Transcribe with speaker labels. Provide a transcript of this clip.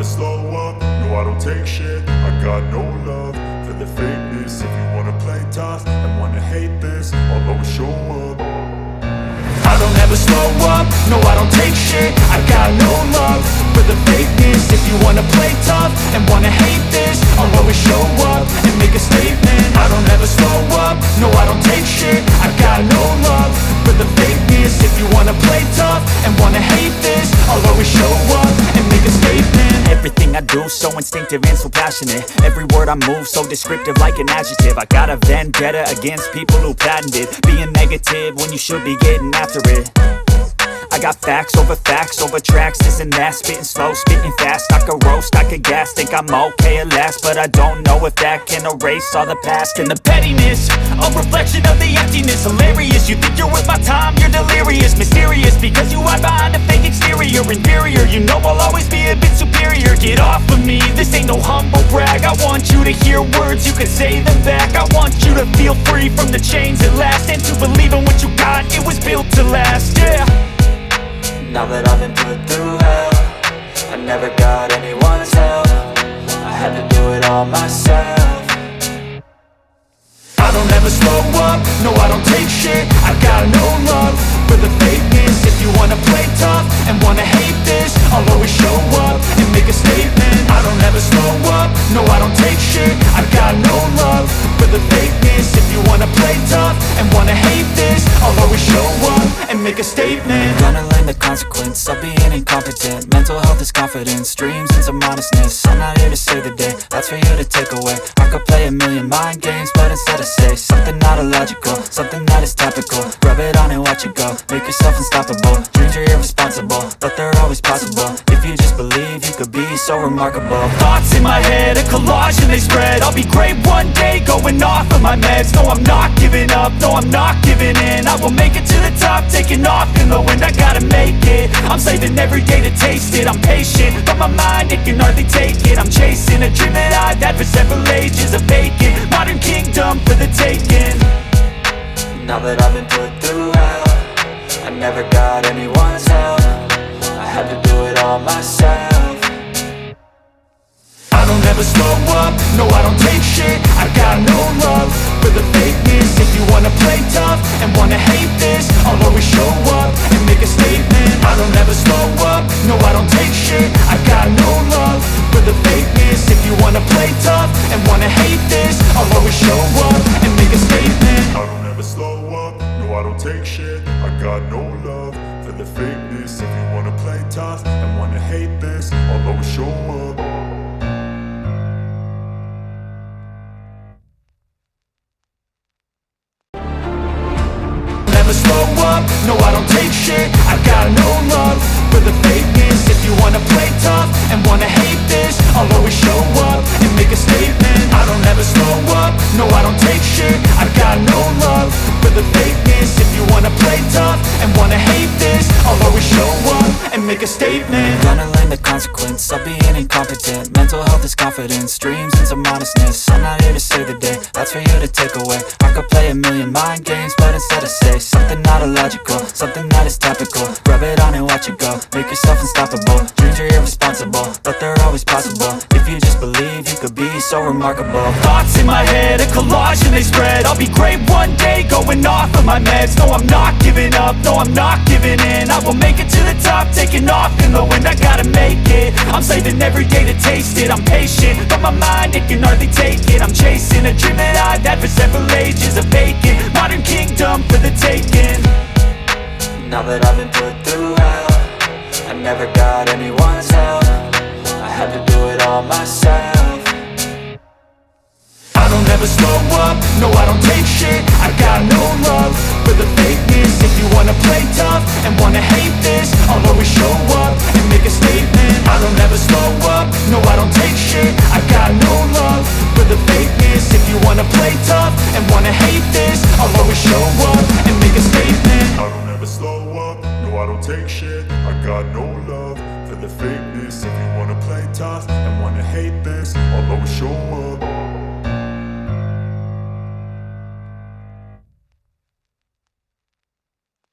Speaker 1: slow up, no I don't take shit. I got no love for the fakeness. If you wanna play tough and wanna hate this, I'll always show up. I don't ever slow up, no I don't take shit. I got no love for the fakeness. If you wanna play tough and wanna hate this, I'll always show up and make a statement. I don't ever slow up, no I don't take shit. I got no love for the fakeness. If you wanna play tough and wanna hate this, I'll always show up and make a statement.
Speaker 2: Everything I do so instinctive and so passionate. Every word I move so descriptive like an adjective. I got a vendetta against people who patented being negative when you should be getting after it. I got facts over tracks, this and that. Spitting slow, spitting fast, I could roast, I could gas. Think I'm okay at last, but I don't know if that can erase all the past. And the pettiness, a reflection of the emptiness. Hilarious, you think you're worth my time, you're delirious. Mysterious, because you hide behind a fake exterior. Inferior, you know I'll always be a bit superior. Get off of me, this ain't no humble brag. I want you to hear words, you can say them back. I want you to feel free from the chains at last, and to believe in what you got, it was built to last, yeah.
Speaker 3: Now that I've been put through hell, I never got anyone's help. I had to do it all myself.
Speaker 1: I don't ever slow up, no I don't take shit. I got no love for the fakeness. If you wanna play tough and wanna hate this, I'll always show up and make a statement. I don't ever slow up, no I don't take shit. I got no love for the fakeness. If you wanna play tough and wanna hate this, I'll always show up and make a statement.
Speaker 3: Gonna learn the consequence of being incompetent. Mental health is confidence, dreams and some honestness. I'm not here to save the day, that's for you to take away. I could play a million mind games, but instead I say something not illogical, something that is topical. Rub it on and watch it go, make yourself unstoppable. Dreams are irresponsible, but they're always possible. If you just believe, you could be so remarkable.
Speaker 2: Thoughts in my head, a collage and they spread. I'll be great one day, going off of my meds. No, I'm not giving up, no, I'm not giving in. I will make it to the top, taking off in the wind. I gotta make it, I'm saving every day to taste it. I'm patient, but my mind, it can hardly take it. I'm chasing a dream that I've had for several ages. A vacant, modern kingdom for the taking.
Speaker 3: Now that I've been put through hell, I never got anyone's help. I had to do it all myself.
Speaker 1: I don't ever slow up, no I don't take shit. I got no love for the fakeness. If you wanna play tough and wanna hate this, I'll always show up and make a statement. I don't ever slow up, no I don't take shit. I got no love for the fakeness. If you wanna play tough and wanna hate this, I'll always show up and make a statement. I don't ever slow up, no I don't take shit. I got no love for the fakeness. If you wanna play tough and wanna hate this, I'll always show up. Never slow up, no I don't take shit. I got no love for the fakeness. If you wanna play tough and wanna hate this, I'll always show up and make a statement. I don't ever slow up, no I don't take shit. I got no love for the fakeness. If you wanna play tough and wanna hate this, I'll always show up and make a statement.
Speaker 3: Gonna learn the consequence of being incompetent. Mental health is confidence, dreams and some honestness. I'm not here to save the day, that's for you to take away. I could play a million mind games, but instead I say something not illogical, something that is topical. Rub it on and watch it go, make yourself unstoppable. Dreams are irresponsible, but they're always possible. If you just believe, you could be so remarkable.
Speaker 2: Thoughts in my head, a collage and they spread. I'll be great one day, going off of my meds. No, I'm not giving up, no, I'm not giving in. I will make it to the top, taking off in the wind. I gotta make it, I'm saving every day to taste it. I'm patient, but my mind, it can hardly take it. I'm chasing a dream that I've had for several ages. A vacant, modern kingdom for the taking.
Speaker 3: Now that I've been put through hell, I never got anyone's help. I had to do it all myself.
Speaker 1: I don't ever slow up, no I don't take shit. I got no love for the fakeness. If you wanna play tough and wanna hate this, I'll always show up and make a statement. I don't ever slow up, no I don't take shit. I got no love for the fakeness. If you wanna play tough and wanna hate this, I'll always show up and make a statement. I don't ever slow up, no I don't take shit. I got no love for the fakeness. If you wanna play tough and wanna hate this, I'll always show up.